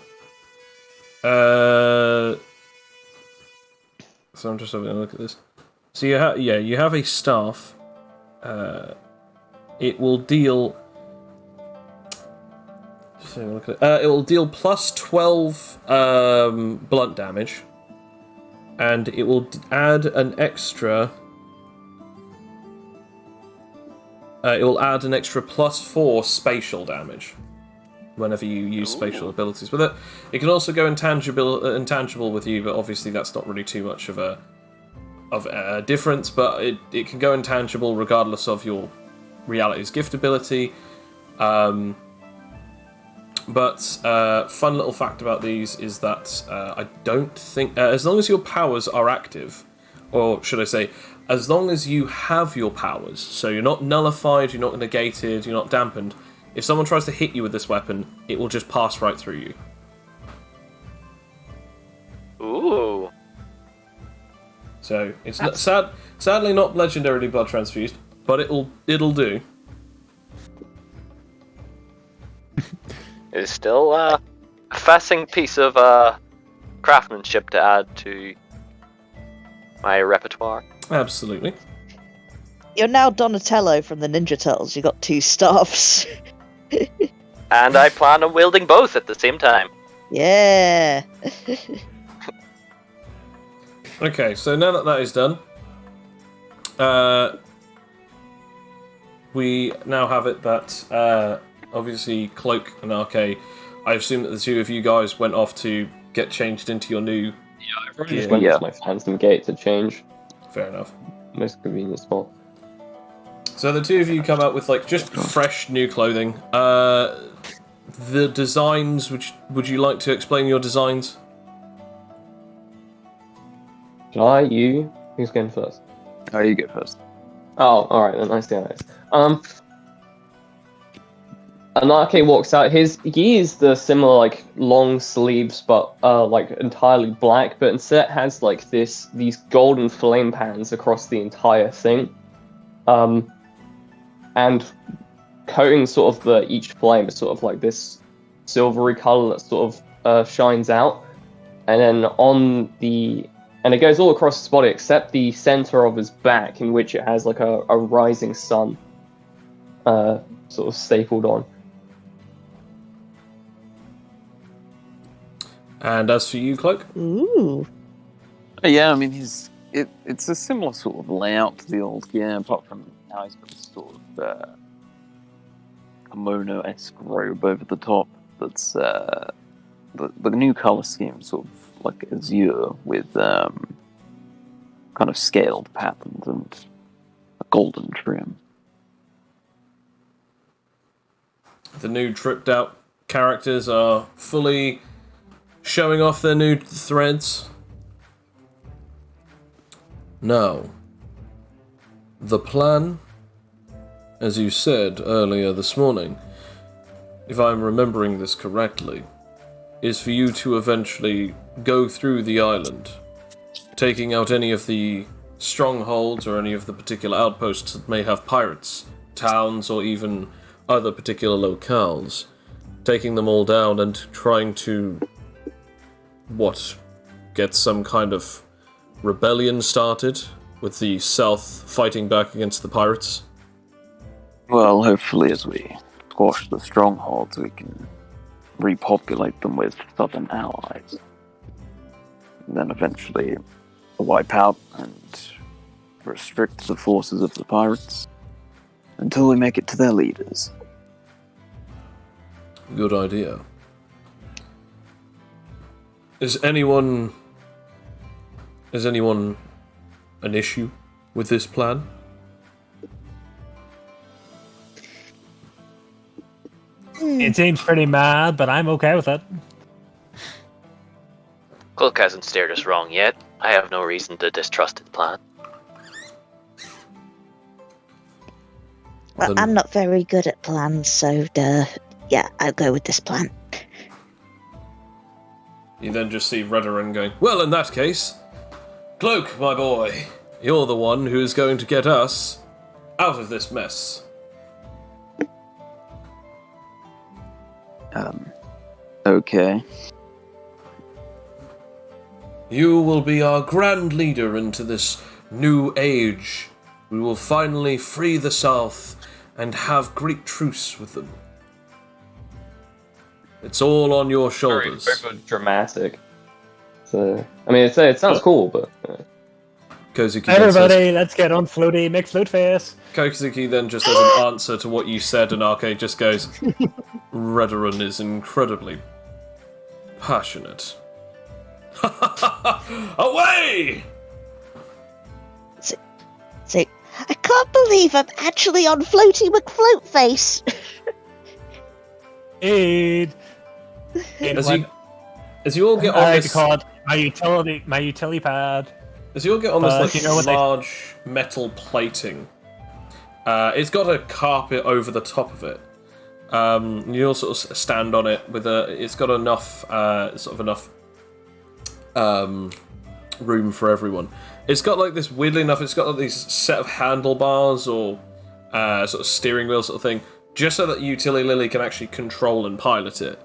So I'm just having a look at this. So you have a staff. it will deal. It will deal plus 12 blunt damage, and it will add an extra. It will add an extra plus 4 spatial damage whenever you use spatial abilities with it. It can also go intangible with you, but obviously that's not really too much of a difference. But it can go intangible regardless of your reality's gift ability. But fun little fact about these is that I don't think as long as your powers are active, or should I say, as long as you have your powers, so you're not nullified, you're not negated, you're not dampened, if someone tries to hit you with this weapon, it will just pass right through you. Ooh. So it's sadly not legendarily blood transfused, but it'll do. It is still a fascinating piece of craftsmanship to add to my repertoire. Absolutely. You're now Donatello from the Ninja Turtles. You got 2 staffs. And I plan on wielding both at the same time. Yeah. Okay, so now that is done, we now have it that obviously Cloak and Arcade, I assume that the two of you guys went off to get changed into your new. Yeah, I've already just went to my Phantom Gate to change. Fair enough. Most convenient spot. So the two of you come out with just fresh new clothing. The designs, would you like to explain your designs? Should I? You? Who's going first? Oh, you go first. Oh, alright then, nice to Anarche walks out. He is the similar long sleeves, but entirely black. But instead has these golden flame pans across the entire thing, and coating sort of each flame is sort of this silvery color that sort of shines out, and then and it goes all across his body except the center of his back, in which it has a rising sun, sort of stapled on. And as for you, Cloak? Ooh. Yeah, I mean, it's a similar sort of layout to the old gear, apart from now he's got this sort of kimono-esque robe over the top. That's the new color scheme, sort of like azure with kind of scaled patterns and a golden trim. The new tripped out characters are fully showing off their new threads. Now, the plan, as you said earlier this morning, if I'm remembering this correctly, is for you to eventually go through the island, taking out any of the strongholds or any of the particular outposts that may have pirates, towns, or even other particular locales, taking them all down and trying to get some kind of rebellion started with the South fighting back against the pirates? Well, hopefully as we squash the strongholds, we can repopulate them with southern allies. And then eventually wipe out and restrict the forces of the pirates until we make it to their leaders. Good idea. Is anyone an issue with this plan? It seems pretty mad, but I'm okay with it. Cloak hasn't steered us wrong yet. I have no reason to distrust his plan. Well, I'm not very good at plans, so yeah, I'll go with this plan. You then just see Redoran going, well, in that case, Cloak, my boy, you're the one who's going to get us out of this mess. Okay. You will be our grand leader into this new age. We will finally free the South and have great truce with them. It's all on your shoulders. Very dramatic. So, I mean, it sounds cool, but... Kozuki Everybody, let's get on floaty, make float face. Kozuki then just as an answer to what you said, and Arcade just goes, Redoran is incredibly passionate. Away! So, I can't believe I'm actually on Floaty McFloatface. Aid. As you all get on I like this, to call it my utility pad. as you all get on this you know what they- large metal plating, it's got a carpet over the top of it. You all sort of stand on it with it's got enough room for everyone. It's got like this, weirdly enough, it's got like these set of handlebars or sort of steering wheel sort of thing, just so that you, Tilly Lily, can actually control and pilot it.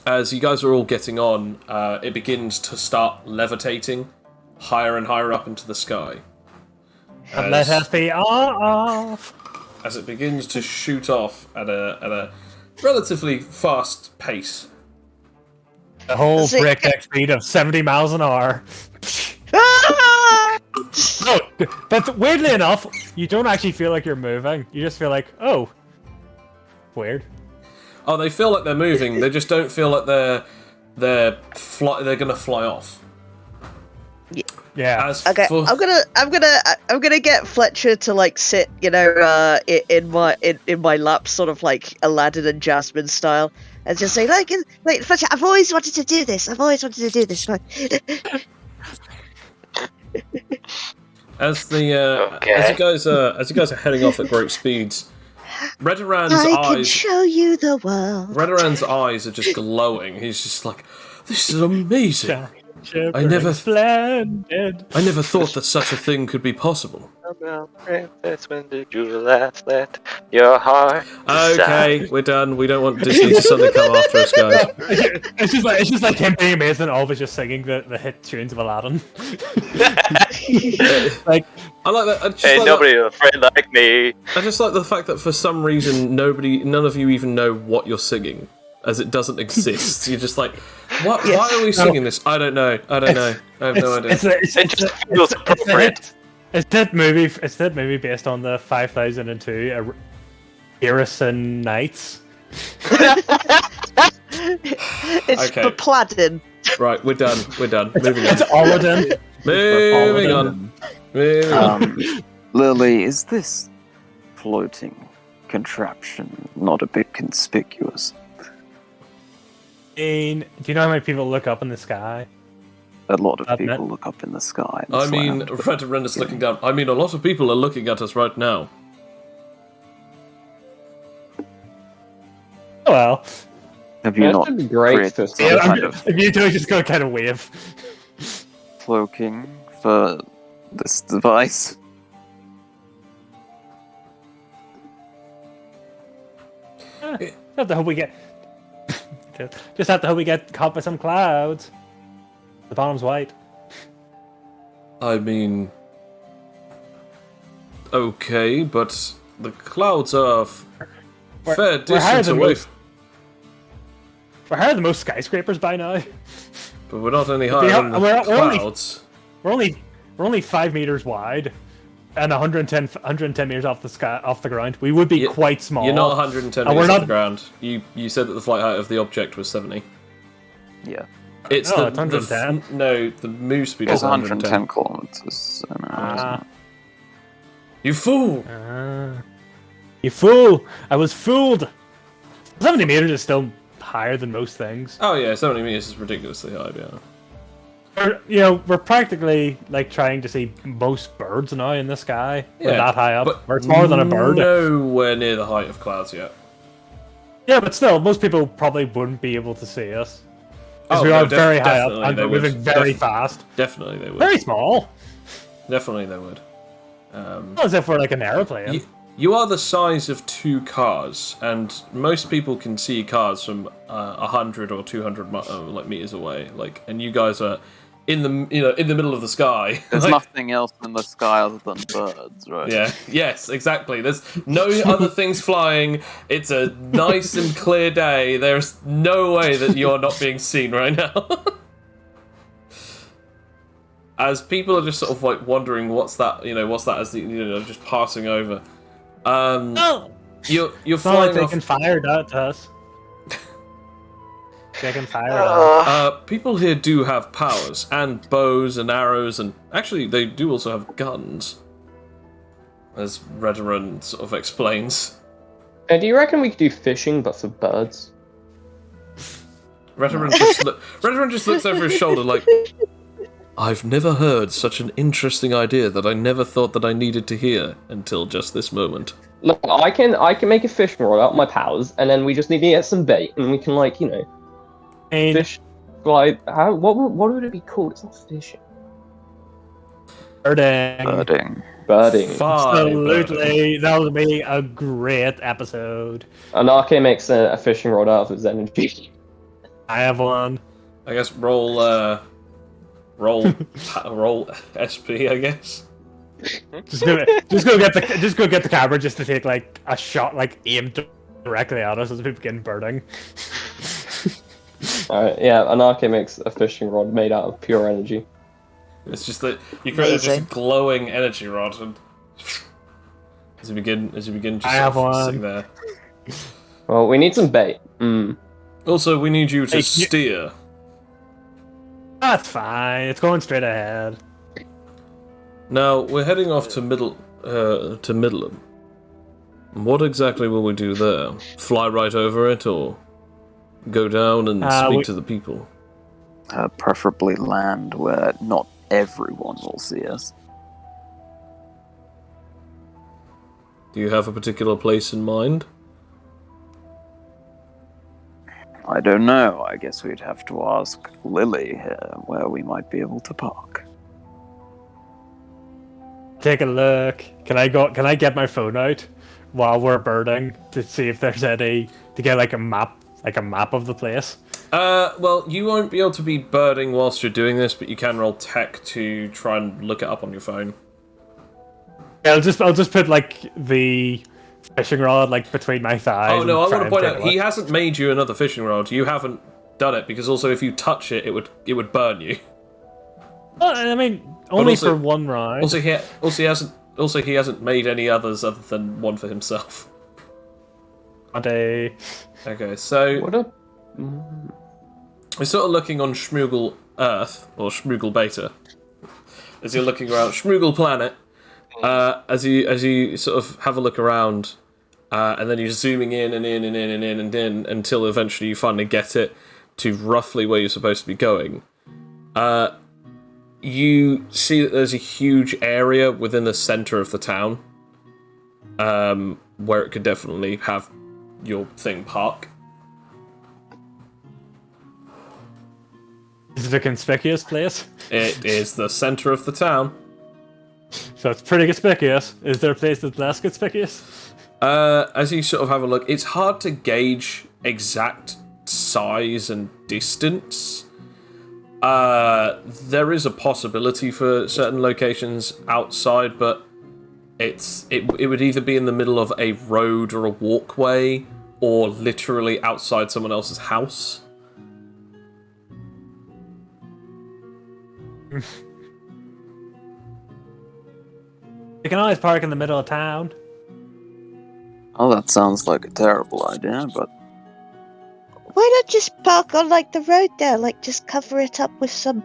As you guys are all getting on, it begins to start levitating higher and higher up into the sky. And let us be off. As it begins to shoot off at a relatively fast pace. The whole See- breakneck speed of 70 miles an hour. Ah! Oh, but weirdly enough, you don't actually feel like you're moving. You just feel like, oh, weird. Oh, they feel like they're moving. They just don't feel like they're gonna fly off. Yeah. As Okay, for, I'm gonna get Fletcher to like sit, in my lap, sort of like Aladdin and Jasmine style, and just say like, Fletcher, I've always wanted to do this. as you guys are heading off at great speeds, Redoran's I can eyes. show you the world. Redoran's eyes are just glowing. He's just like, this is amazing. I never thought that such a thing could be possible. Princess, when did you last let your heart Okay, we're done. We don't want Disney to suddenly come after us, guys. It's just like him being amazing, always just singing the hit tunes of Aladdin. Like, I like that. I just Ain't like nobody afraid like me. I just like the fact that for some reason none of you even know what you're singing, as it doesn't exist. You're just like, what? Why are we singing this? I don't know. I have no idea. It just feels appropriate. It's that movie based on the 5002 Harrison Nights. It's Okay. for Pladdin. Right, we're done. Moving on. It's Aladdin. Moving on. Moving on. Lily, is this floating contraption not a bit conspicuous? Do you know how many people look up in the sky? A lot of Up people net. look up in the sky. And I mean, slam. Redoran is looking down. I mean, a lot of people are looking at us right now. Oh well. Have you That not should be great created for some Yeah, kind of if you do, just go kind of wave. cloaking for this device? Have to hope we get. Just have to hope we get caught by some clouds. The bottom's white. I mean, okay, but the clouds are fair higher distance than away. most. We're higher than most skyscrapers by now. But we're not any higher than the we're only- clouds. We're only 5 meters wide, and 110 meters off the ground. We would be You- quite small. You're not 110 And meters we're off not- the ground. You said that the flight height of the object was 70. Yeah. It's No, the it's 110. No, the move speed It's is 110. 110 kilometers an hour, isn't it? You fool! You fool! I was fooled. 70 meters is still higher than most things. Oh yeah, 70 meters is ridiculously high. Yeah. We're practically like trying to see most birds now in the sky. We're Yeah, that high up. but Or it's more than a bird. Nowhere near the height of clouds yet. Yeah, but still, most people probably wouldn't be able to see us. Because Oh, we no, are very high up definitely and they we're would. moving very fast. Definitely they would. Very small. Definitely they would. Not as if we're like an aeroplane. You are the size of 2 cars, and most people can see cars from 100 or 200 meters away. And you guys are in the middle of the sky. There's Like, nothing else in the sky other than birds, right? yeah. Yes. Exactly. There's no other things flying. It's a nice and clear day. There's no way that you're not being seen right now. As people are just sort of like wondering what's that as the just passing over. No! You're It's not like flying they off. can fire that at us. They can fire it at People here do have powers and bows and arrows, and actually they do also have guns, as Redoran sort of explains. Do you reckon we could do fishing, but for birds? Redoran just looks over his shoulder like, I've never heard such an interesting idea that I never thought that I needed to hear until just this moment. Look, I can make a fishing rod out of my powers, and then we just need to get some bait, and we can And fish. Like, what would it be called? It's not fishing. birding. Birding. Absolutely, that would be a great episode. Anarche makes a fishing rod out of his energy. I have one. I guess roll SP, I guess. Just go get the camera just to take like a shot like aimed directly at us as we begin birding. Alright, yeah, Anarche makes a fishing rod made out of pure energy. It's just that you create just a Amazing. glowing energy rod, and as you begin just I have sort of one. sitting there. Well, we need some bait. Also, we need you to Hey, steer. That's fine. It's going straight ahead. Now we're heading off to Midland. What exactly will we do there? Fly right over it, or go down and speak to the people? Preferably land where not everyone will see us. Do you have a particular place in mind? I don't know. I guess we'd have to ask Lily where we might be able to park. Take a look. Can I get my phone out while we're birding to see if there's any to get like a map of the place? Well, you won't be able to be birding whilst you're doing this, but you can roll tech to try and look it up on your phone. I'll just put like the fishing rod like between my thighs. Oh no, I and try want to and point take out a look. he hasn't made you another fishing rod. You haven't done it because also if you touch it, it would burn you. Well, I mean, only also- for one round. Also, he hasn't made any others other than one for himself. Okay. Okay, so What a... we're sort of looking on Schmoogle Earth or Schmoogle Beta as you're looking around Schmoogle Planet. As you sort of have a look around, and then you're zooming in and in and in and in and in until eventually you finally get it to roughly where you're supposed to be going. You see that there's a huge area within the center of the town, where it could definitely have your thing park. Is it a conspicuous place? It is the center of the town. So it's pretty conspicuous. Is there a place that's less conspicuous? As you sort of have a look, it's hard to gauge exact size and distance. There is a possibility for certain locations outside, but it would either be in the middle of a road or a walkway, or literally outside someone else's house. You can always park in the middle of town. Oh, that sounds like a terrible idea, but Why not just park on like the road there? Like just cover it up with some,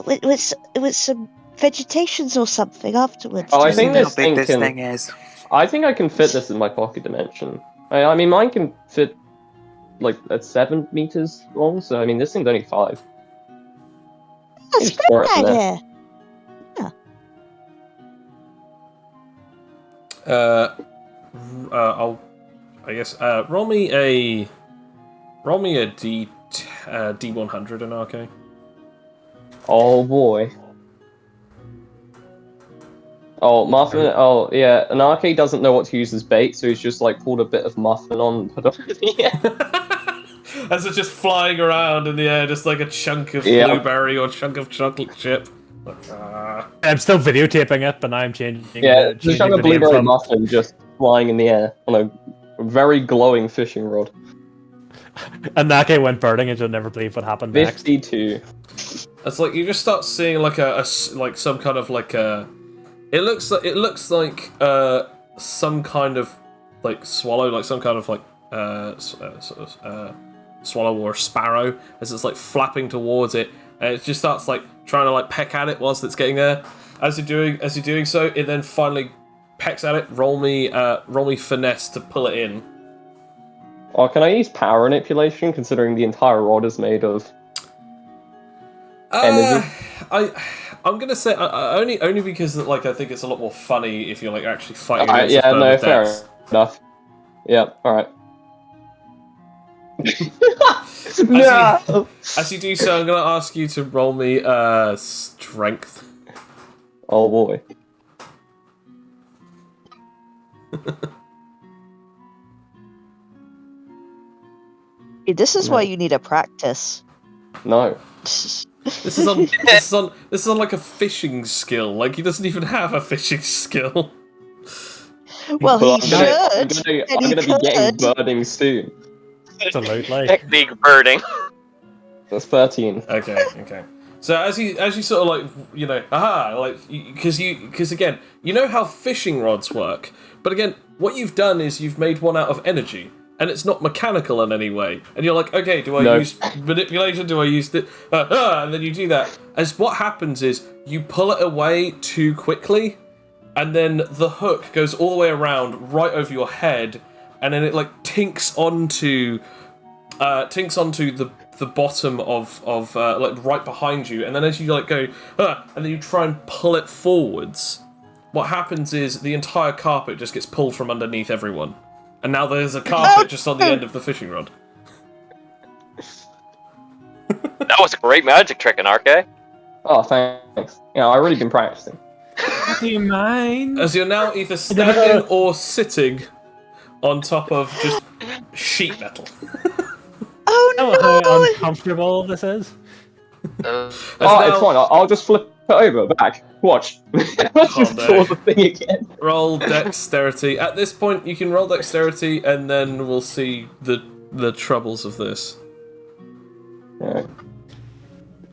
with some vegetations or something afterwards. Oh, I just- think how this big thing this can... thing is. I think I can fit this in my pocket dimension. I mean, mine can fit like at 7 meters long, so I mean, this thing's only 5. That's a just pour great it in there. idea. Roll me a D100 in RK. Oh boy. Oh, muffin. Oh, yeah. Anarche doesn't know what to use as bait, so he's just like pulled a bit of muffin on and put it on the end. As it's just flying around in the air, just like a chunk of Yeah. blueberry or chunk of chocolate chip. Like, I'm still videotaping it, but now I'm changing. Yeah, the, just changing like a the name blueberry from. muffin just flying in the air on a very glowing fishing rod. And Nake went birding, and you'll never believe what happened next. 52. it's like you just start seeing like like some kind of like a. It looks like some kind of like swallow, like some kind of like swallow or sparrow, as it's like flapping towards it, and it just starts like trying to like peck at it whilst it's getting there. As you're doing so, it then finally pecks at it. Roll me finesse to pull it in. Oh, can I use power manipulation, considering the entire rod is made of energy? I'm gonna say only because like I think it's a lot more funny if you're like actually fighting Alright, against yeah, this no, bird fair with dex. enough. Yep, alright. As you do so, I'm gonna ask you to roll me strength. Oh boy. This is why you need a practice. No. This is on like a fishing skill. Like he doesn't even have a fishing skill. Well, he I'm should. gonna be getting birding soon. Absolutely. Technique birding. That's 13. Okay. So as you sort of like because again you know how fishing rods work, but again what you've done is you've made one out of energy. And it's not mechanical in any way. And you're like, okay, do I use manipulation? Do I use it? And then you do that. As what happens is you pull it away too quickly, and then the hook goes all the way around right over your head, and then it like tinks onto the bottom of like right behind you. And then as you like go, and then you try and pull it forwards, what happens is the entire carpet just gets pulled from underneath everyone. And now there's a carpet just on the end of the fishing rod. That was a great magic trick, Anarche. Oh, thanks. Yeah, I've already been practicing. Do you mind? As you're now either standing or sitting on top of just sheet metal. Oh Oh, no! how uncomfortable this is. It's fine. I'll just flip it over back. Watch. Let's just no. pull the thing again. Roll dexterity. At this point, you can roll dexterity, and then we'll see the troubles of this. Yeah.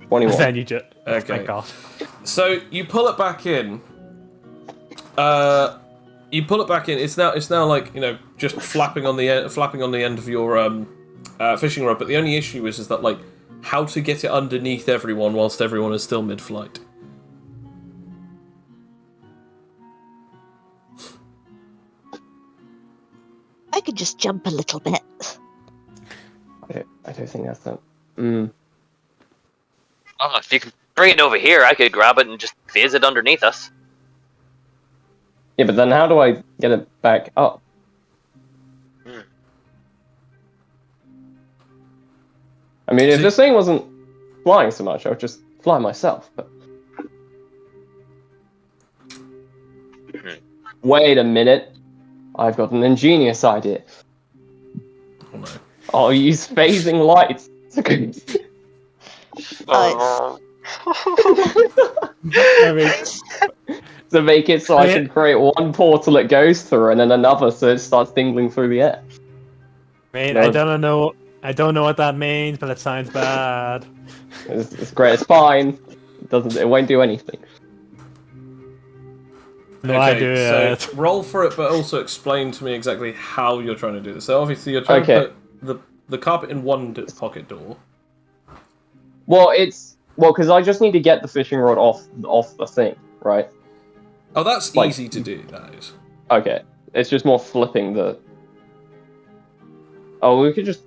21. Then you just. Okay. Thank God. So you pull it back in. It's now like just flapping on the end of your fishing rod. But the only issue is that like how to get it underneath everyone whilst everyone is still mid-flight. I could just jump a little bit. I don't think that's that. Oh, if you can bring it over here, I could grab it and just phase it underneath us. Yeah, but then how do I get it back up? I mean, if this thing wasn't flying so much, I would just fly myself. But... Wait a minute. I've got an ingenious idea. Oh no. I'll use phasing lights. I mean, To make it so I can create one portal it goes through and then another so it starts dingling through the air. I don't know. I don't know what that means, but it sounds bad. It's great. It's fine. It won't do anything. No, I do so it. roll for it, but also explain to me exactly how you're trying to do this. So obviously you're trying to put the carpet in one pocket door. Well, because I just need to get the fishing rod off the thing, right? Oh, that's easy to do. That is. Okay, it's just more flipping the. Oh, we could just.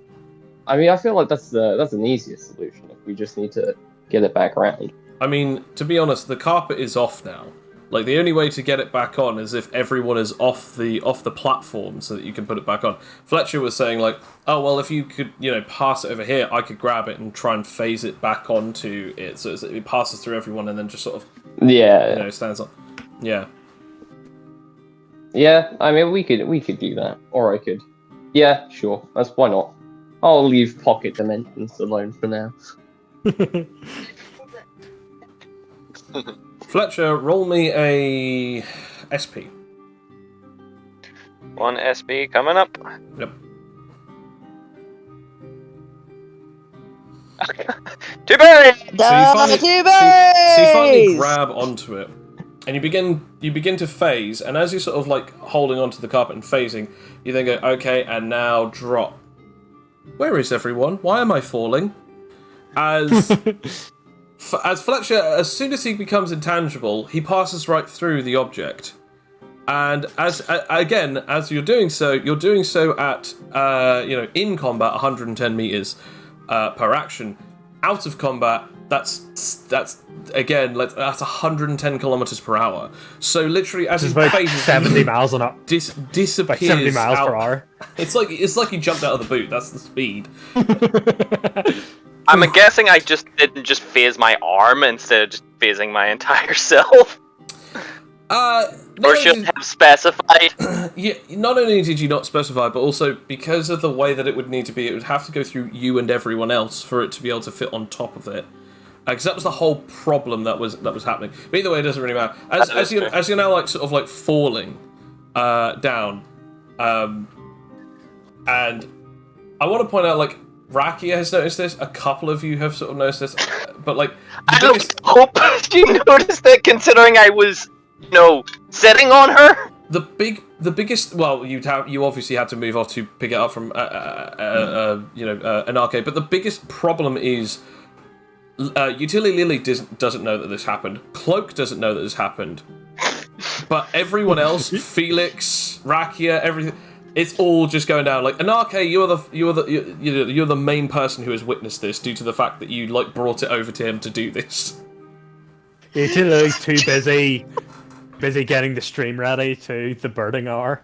I mean, I feel like that's an easier solution if we just need to get it back around. I mean, to be honest, the carpet is off now. Like the only way to get it back on is if everyone is off the platform so that you can put it back on. Fletcher was saying like, oh well, if you could pass it over here, I could grab it and try and phase it back onto it so it passes through everyone and then just sort of stands on. Yeah. Yeah, I mean we could do that, or I could. Yeah, sure. Why not? I'll leave pocket dimensions alone for now. Fletcher, roll me a SP. 1 SB coming up. Yep. Two berries! So you finally, two so you finally berries! grab onto it, and you begin to phase. And as you're sort of like holding onto the carpet and phasing, you then go, okay, and now drop. Where is everyone? Why am I falling? As Fletcher, as soon as he becomes intangible, he passes right through the object. And as you're doing so at in combat 110 meters per action. Out of combat, that's 110 kilometers per hour. So literally, as he It's about phases, 70 miles an hour. disappears. Like 70 miles out. per hour. It's like he jumped out of the boot. That's the speed. I'm guessing I just didn't just phase my arm instead of just phasing my entire self. Or should have specified. Yeah, not only did you not specify, but also because of the way that it would need to be, it would have to go through you and everyone else for it to be able to fit on top of it. Because that was the whole problem that was happening. But either way, it doesn't really matter. As you're now like sort of like falling down, and I want to point out like Rakia has noticed this. A couple of you have sort of noticed this, but like I don't hope you noticed it, considering I was, sitting on her. The biggest. Well, you obviously had to move off to pick it up from an arcade. But the biggest problem is, Utility Lily doesn't know that this happened. Cloak doesn't know that this happened. But everyone else, Felix, Rakia, everything, it's all just going down. Like Anarche, you're the main person who has witnessed this due to the fact that you like brought it over to him to do this. Utility Lily's too busy getting the stream ready to the birding hour.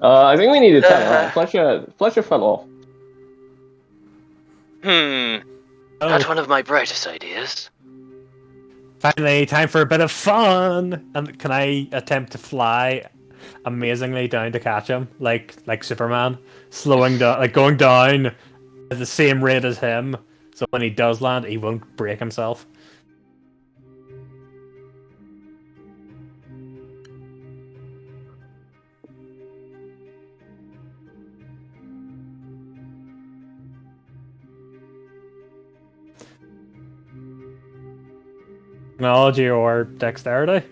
I think we need to tell her. Fletcher fell off. Not one of my brightest ideas. Finally, time for a bit of fun! And can I attempt to fly amazingly down to catch him? Like Superman? Slowing down, like going down at the same rate as him, so when he does land, he won't break himself. Technology or dexterity?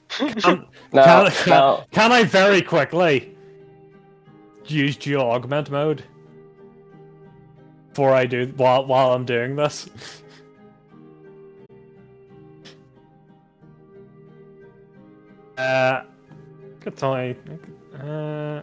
Can I very quickly use geo-augment mode before I do while I'm doing this? Good time.